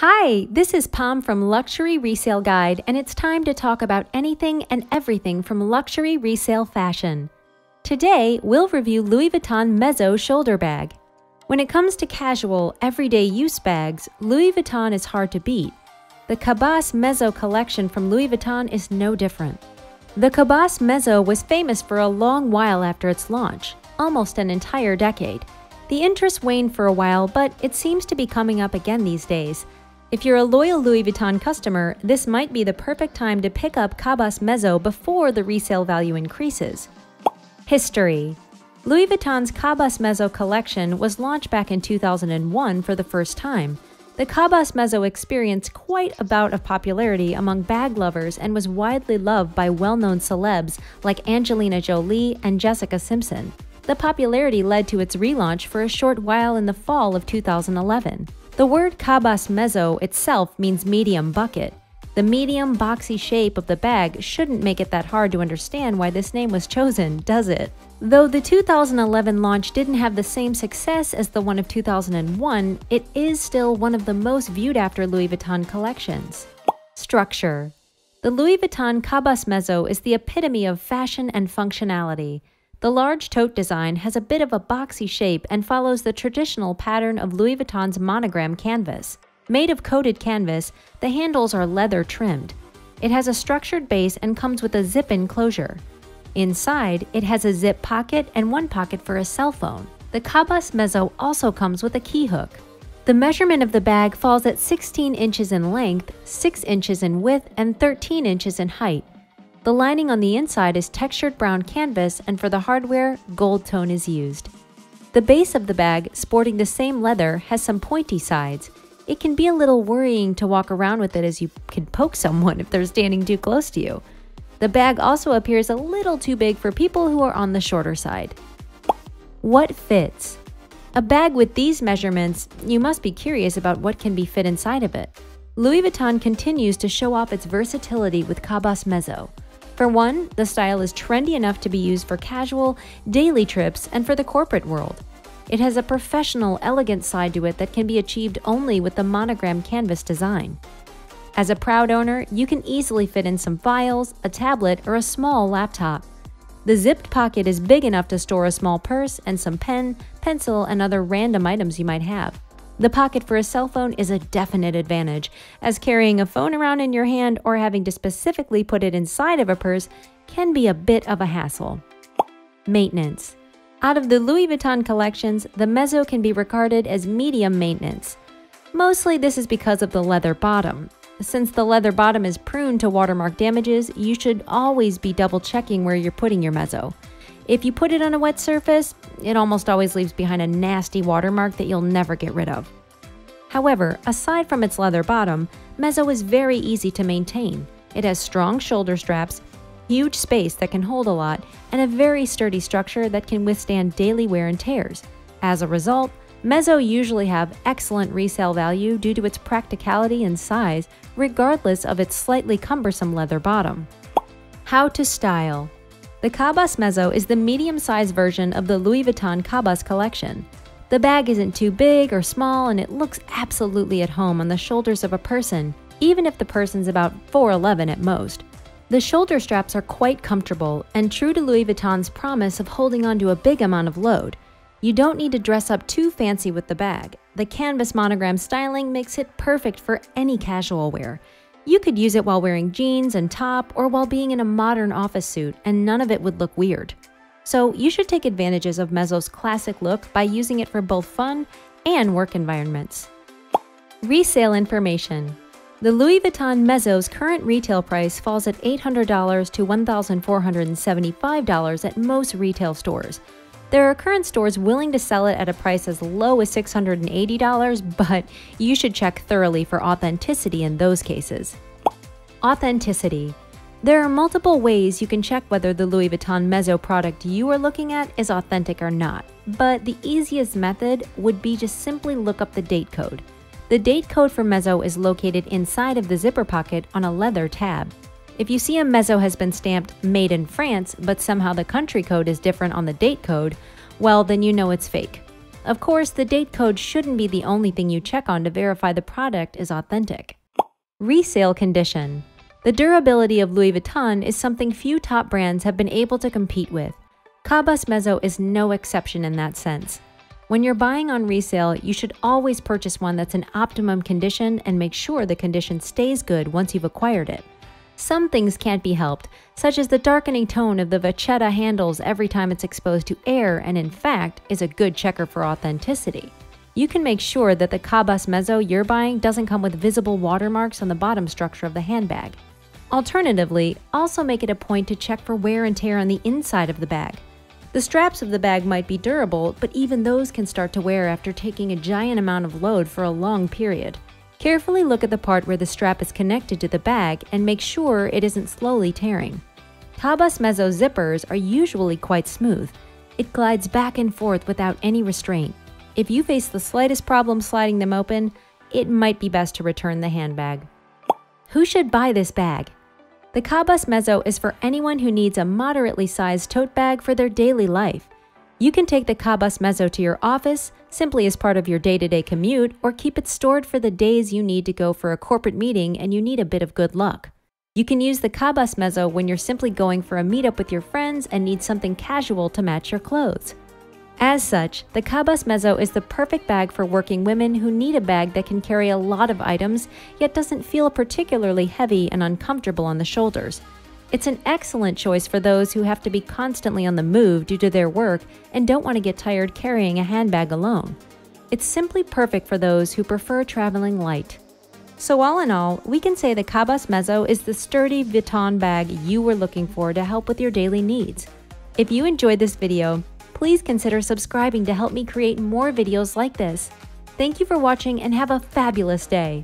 Hi, this is Pam from Luxury Resale Guide, and it's time to talk about anything and everything from luxury resale fashion. Today, we'll review Louis Vuitton Mezzo shoulder bag. When it comes to casual, everyday use bags, Louis Vuitton is hard to beat. The Cabas Mezzo collection from Louis Vuitton is no different. The Cabas Mezzo was famous for a long while after its launch, almost an entire decade. The interest waned for a while, but it seems to be coming up again these days. If you're a loyal Louis Vuitton customer, this might be the perfect time to pick up Cabas Mezzo before the resale value increases. History: Louis Vuitton's Cabas Mezzo collection was launched back in 2001 for the first time. The Cabas Mezzo experienced quite a bout of popularity among bag lovers and was widely loved by well-known celebs like Angelina Jolie and Jessica Simpson. The popularity led to its relaunch for a short while in the fall of 2011. The word Cabas Mezzo itself means medium bucket. The medium, boxy shape of the bag shouldn't make it that hard to understand why this name was chosen, does it? Though the 2011 launch didn't have the same success as the one of 2001, it is still one of the most viewed after Louis Vuitton collections. Structure: the Louis Vuitton Cabas Mezzo is the epitome of fashion and functionality. The large tote design has a bit of a boxy shape and follows the traditional pattern of Louis Vuitton's monogram canvas. Made of coated canvas, the handles are leather trimmed. It has a structured base and comes with a zip-in closure. Inside, it has a zip pocket and one pocket for a cell phone. The Cabas Mezzo also comes with a key hook. The measurement of the bag falls at 16 inches in length, 6 inches in width, and 13 inches in height. The lining on the inside is textured brown canvas, and for the hardware, gold tone is used. The base of the bag, sporting the same leather, has some pointy sides. It can be a little worrying to walk around with it, as you can poke someone if they're standing too close to you. The bag also appears a little too big for people who are on the shorter side. What fits? A bag with these measurements, you must be curious about what can be fit inside of it. Louis Vuitton continues to show off its versatility with Cabas Mezzo. For one, the style is trendy enough to be used for casual, daily trips and for the corporate world. It has a professional, elegant side to it that can be achieved only with the monogram canvas design. As a proud owner, you can easily fit in some files, a tablet, or a small laptop. The zipped pocket is big enough to store a small purse and some pen, pencil, and other random items you might have. The pocket for a cell phone is a definite advantage, as carrying a phone around in your hand or having to specifically put it inside of a purse can be a bit of a hassle. Maintenance: out of the Louis Vuitton collections, the Mezzo can be regarded as medium maintenance. Mostly this is because of the leather bottom. Since the leather bottom is prone to watermark damages, you should always be double checking where you're putting your Mezzo. If you put it on a wet surface, it almost always leaves behind a nasty watermark that you'll never get rid of. However, aside from its leather bottom, Mezzo is very easy to maintain. It has strong shoulder straps, huge space that can hold a lot, and a very sturdy structure that can withstand daily wear and tears. As a result, Mezzo usually have excellent resale value due to its practicality and size, regardless of its slightly cumbersome leather bottom. How to style: the Cabas Mezzo is the medium-sized version of the Louis Vuitton Cabas collection. The bag isn't too big or small, and it looks absolutely at home on the shoulders of a person, even if the person's about 4'11" at most. The shoulder straps are quite comfortable, and true to Louis Vuitton's promise of holding on to a big amount of load. You don't need to dress up too fancy with the bag. The canvas monogram styling makes it perfect for any casual wear. You could use it while wearing jeans and top, or while being in a modern office suit, and none of it would look weird. So you should take advantages of Mezzo's classic look by using it for both fun and work environments. Resale information: the Louis Vuitton Mezzo's current retail price falls at $800 to $1,475 at most retail stores. There are current stores willing to sell it at a price as low as $680, but you should check thoroughly for authenticity in those cases. Authenticity: there are multiple ways you can check whether the Louis Vuitton Mezzo product you are looking at is authentic or not, but the easiest method would be to simply look up the date code. The date code for Mezzo is located inside of the zipper pocket on a leather tab. If you see a Mezzo has been stamped "Made in France," but somehow the country code is different on the date code, well, then you know it's fake. Of course, the date code shouldn't be the only thing you check on to verify the product is authentic. Resale condition. The durability of Louis Vuitton is something few top brands have been able to compete with. Ka Bus Mezzo is no exception in that sense. When you're buying on resale, you should always purchase one that's in optimum condition and make sure the condition stays good once you've acquired it. Some things can't be helped, such as the darkening tone of the vachetta handles every time it's exposed to air and in fact is a good checker for authenticity. You can make sure that the Ka Bus Mezzo you're buying doesn't come with visible watermarks on the bottom structure of the handbag. Alternatively, also make it a point to check for wear and tear on the inside of the bag. The straps of the bag might be durable, but even those can start to wear after taking a giant amount of load for a long period. Carefully look at the part where the strap is connected to the bag and make sure it isn't slowly tearing. Ka Bus Mezzo zippers are usually quite smooth. It glides back and forth without any restraint. If you face the slightest problem sliding them open, it might be best to return the handbag. Who should buy this bag? The Ka Bus Mezzo is for anyone who needs a moderately sized tote bag for their daily life. You can take the Ka Bus Mezzo to your office, simply as part of your day-to-day commute, or keep it stored for the days you need to go for a corporate meeting and you need a bit of good luck. You can use the Ka Bus Mezzo when you're simply going for a meetup with your friends and need something casual to match your clothes. As such, the Ka Bus Mezzo is the perfect bag for working women who need a bag that can carry a lot of items, yet doesn't feel particularly heavy and uncomfortable on the shoulders. It's an excellent choice for those who have to be constantly on the move due to their work and don't want to get tired carrying a handbag alone. It's simply perfect for those who prefer traveling light. So all in all, we can say the Ka Bus Mezzo is the sturdy Vuitton bag you were looking for to help with your daily needs. If you enjoyed this video, please consider subscribing to help me create more videos like this. Thank you for watching and have a fabulous day.